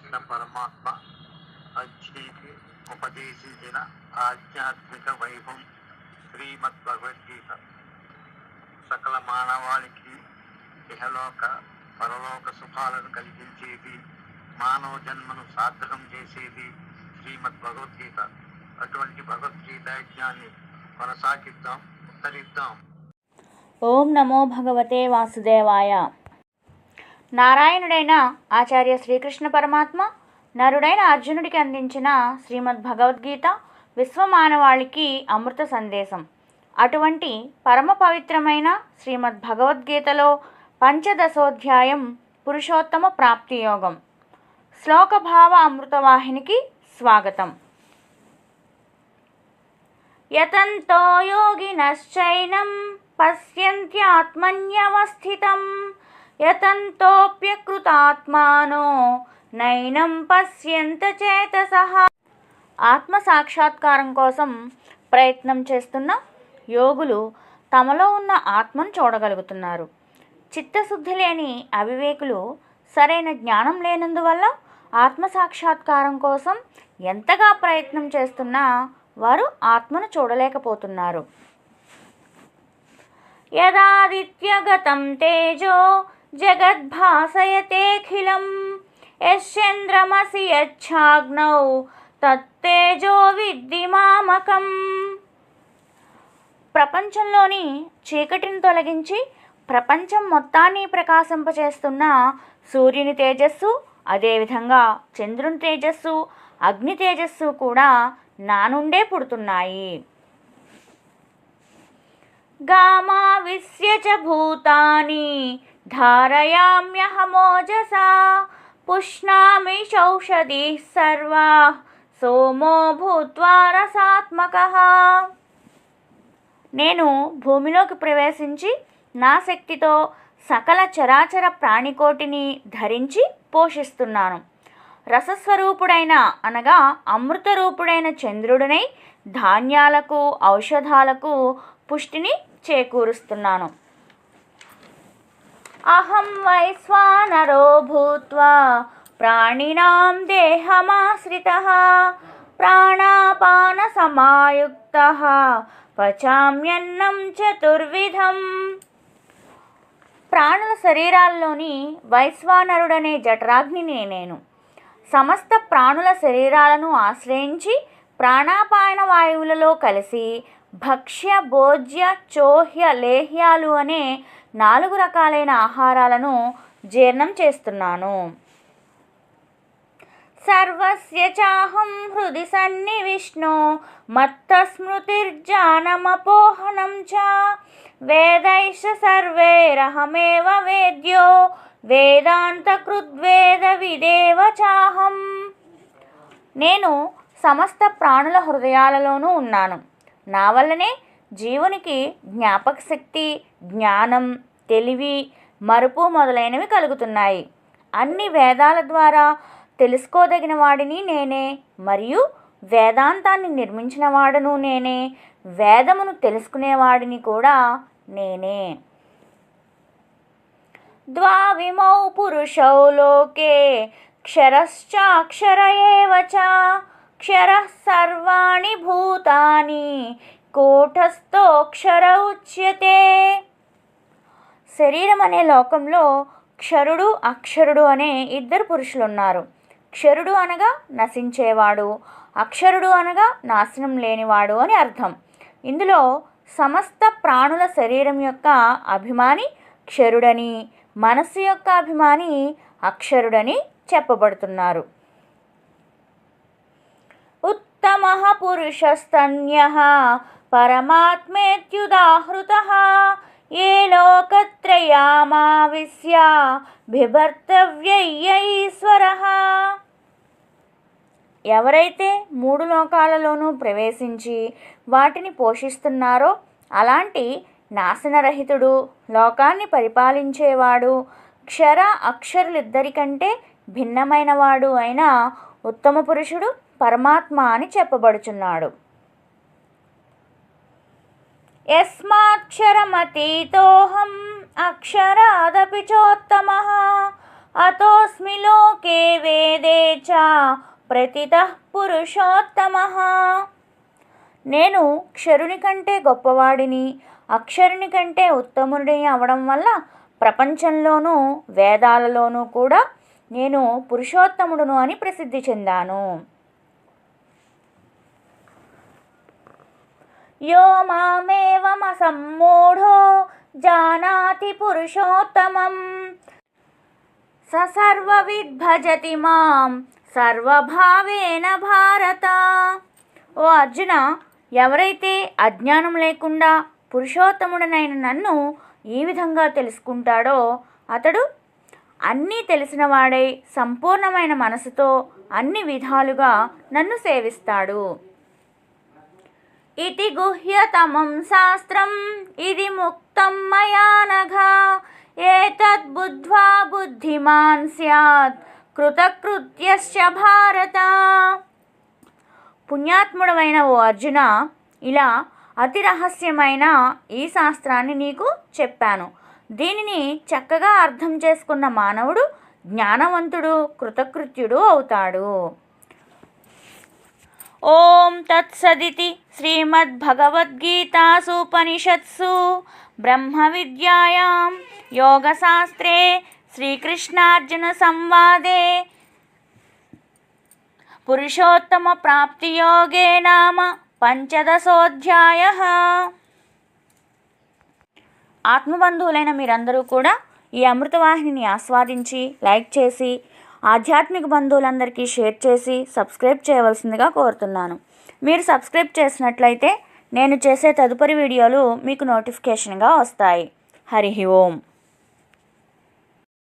శ్రీకృష్ణ పరమాత్మ అర్జునికి ఉపదేశించిన ఆధ్యాత్మిక వైభవం శ్రీమద్ భగవద్గీత సకల మానవాళికి ఇహలోక పరలోక సుఖాలను కలిగించేది, మానవ జన్మను సార్థకం చేసేది శ్రీమద్ భగవద్గీత. అటువంటి భగవద్గీత యజ్ఞాన్ని కొనసాగిద్దాం, ఉత్తరిద్దాం. ఓం నమో భగవతే వాసుదేవాయ. నారాయణుడైన ఆచార్య శ్రీకృష్ణ పరమాత్మ నరుడైన అర్జునుడికి అందించిన శ్రీమద్ భగవద్గీత విశ్వమానవాళికి అమృత సందేశం. అటువంటి పరమ పవిత్రమైన శ్రీమద్ భగవద్గీతలో పంచదశోధ్యాయం పురుషోత్తమ ప్రాప్తి యోగం. శ్లోకభావ అమృతవాహినికి స్వాగతం. యతంతో యోగినశ్చైనం పశ్యంత్యాత్మన్యవస్థితం యతంతోప్యకృతాత్మానో నైనం పశ్యంత చేతసః. ఆత్మ సాక్షాత్కారం కోసం ప్రయత్నం చేస్తున్న యోగులు తమలో ఉన్న ఆత్మను చూడగలుగుతున్నారు. చిత్తశుద్ధి లేని అవివేకులు సరైన జ్ఞానం లేనందువల్ల ఆత్మ సాక్షాత్కారం కోసం ఎంతగా ప్రయత్నం చేస్తున్నా వారు ఆత్మను చూడలేకపోతున్నారు. యదాదిత్యగతం తేజో జగద్భాసయతేఖిలం యశ్చంద్రమసి యచ్ఛాగ్నౌ తత్తేజో విద్ధి మామకం. ప్రపంచంలోని చీకటిని తొలగించి ప్రపంచం మొత్తాన్ని ప్రకాశింపచేస్తున్న సూర్యుని తేజస్సు, అదేవిధంగా చంద్రుని తేజస్సు, అగ్ని తేజస్సు కూడా నా నుండే పుడుతున్నాయి. గామావిశ్య చ భూతాని ధారయామ్యహమోజసా పుష్ణామి చౌషధీః సర్వాః సోమో భూత్వా రసాత్మకః. నేను భూమిలోకి ప్రవేశించి నా శక్తితో సకల చరాచర ప్రాణికోటిని ధరించి పోషిస్తున్నాను. రసస్వరూపుడైన అనగా అమృతరూపుడైన చంద్రుడినై ధాన్యాలకు, ఔషధాలకు పుష్టిని చేకూరుస్తున్నాను. అహం వైశ్వానరో భూత్వా ప్రాణినాం దేహమాశ్రితః ప్రాణాపాన సమాయుక్తః పచామ్యన్నం చతుర్విధం. ప్రాణుల శరీరాల్లోని వైశ్వానరుడనే జఠరాగ్నిని నేను. సమస్త ప్రాణుల శరీరాలను ఆశ్రయించి ప్రాణాపాయన వాయువులలో కలిసి భక్ష్య, భోజ్య, చోహ్య, లేహ్యాలు అనే 4 రకాలైన ఆహారాలను జీర్ణం చేస్తున్నాను. సర్వస్య చాహం హృది సన్నివిష్ణో మత్తస్మృతిర్జానమపోహనం చ వేదైష సర్వైరహమేవ వేద్యో వేదాంతకృద్వేద విదేవ చాహం. నేను సమస్త ప్రాణుల హృదయాలలోనూ ఉన్నాను. నా వల్లనే జీవునికి జ్ఞాపక శక్తి, జ్ఞానం, తెలివి, మరుపు మొదలైనవి కలుగుతున్నాయి. అన్ని వేదాల ద్వారా తెలుసుకోదగిన వాడిని నేనే, మరియు వేదాంతాన్ని నిర్మించిన వాడును నేనే, వేదమును తెలుసుకునేవాడిని కూడా నేనే. ద్వావిమౌ పురుషౌ లోకే క్షరశ్చాక్షర ఏవ చ క్షరః సర్వాణి భూతాని కూటస్థోక్షర ఉచ్యతే. శరీరం అనే లోకంలో క్షరుడు, అక్షరుడు అనే 2 పురుషులున్నారు. క్షరుడు అనగా నశించేవాడు, అక్షరుడు అనగా నాశనం లేనివాడు అని అర్థం. ఇందులో సమస్త ప్రాణుల శరీరం యొక్క అభిమాని క్షరుడని, మనస్సు యొక్క అభిమాని అక్షరుడని చెప్పబడుతున్నారు. ఉత్తమః పురుషస్తన్యః పరమాత్మేత్యుదాహృతః ఏ లోకత్రయామావిశ్య బిభర్తవ్యయ్యైశ్వరః. ఎవరైతే 3 లోకాలలోనూ ప్రవేశించి వాటిని పోషిస్తున్నారో అలాంటి నాశనరహితుడు, లోకాన్ని పరిపాలించేవాడు, క్షర అక్షరులిద్దరికంటే భిన్నమైనవాడు అయిన ఉత్తమ పురుషుడు పరమాత్మ అని చెప్పబడుచున్నాడు. యస్మాక్షరమతీతోహం అక్షరాదపి చోత్తమః అతోస్మి లోకే వేదే చ ప్రతితః పురుషోత్తమః. నేను క్షరుని కంటే గొప్పవాడిని, అక్షరుని కంటే ఉత్తముడిని అవడం వల్ల ప్రపంచంలోనూ వేదాలలోనూ కూడా నేను పురుషోత్తముడును అని ప్రసిద్ధి చెందాను. యో మామేవమసమ్మూఢో జానాతి పురుషోత్తమం స సర్వవిద్ భజతి మాం సర్వభావేన భారత. ఓ అర్జున, ఎవరైతే అజ్ఞానం లేకుండా పురుషోత్తముడనైన నన్ను ఈ విధంగా తెలుసుకుంటాడో అతడు అన్నీ తెలిసినవాడై సంపూర్ణమైన మనసుతో అన్ని విధాలుగా నన్ను సేవిస్తాడు. ఇతి గుహ్యతమం శాస్త్రం ఇది ముక్తం మయా నఘ ఏతద్ బుద్ధ్వా బుద్ధిమాన్ స్యాత్ కృతకృత్యశ్చ భారత. పుణ్యాత్ముడమైన ఓ అర్జున, ఇలా అతి రహస్యమైన ఈ శాస్త్రాన్ని నీకు చెప్పాను. దీనిని చక్కగా అర్థం చేసుకున్న మానవుడు జ్ఞానవంతుడు, కృతకృత్యుడు అవుతాడు. ఓం తత్సదితి శ్రీమద్భగవద్గీతాసూపనిషత్సు బ్రహ్మ విద్యాయాం యోగశాస్త్రే శ్రీకృష్ణార్జున సంవాదే పురుషోత్తమ ప్రాప్తియోగే నామ పంచదశోధ్యాయః. ఆత్మబంధువులైన మీరందరూ కూడా ఈ అమృతవాహినిని ఆస్వాదించి లైక్ చేసి ఆధ్యాత్మిక బంధువులందరికీ షేర్ చేసి సబ్స్క్రైబ్ చేయవలసిందిగా కోరుతున్నాను. మీరు సబ్స్క్రైబ్ చేసినట్లయితే నేను చేసే తదుపరి వీడియోలు మీకు నోటిఫికేషన్గా వస్తాయి. హరి ఓం.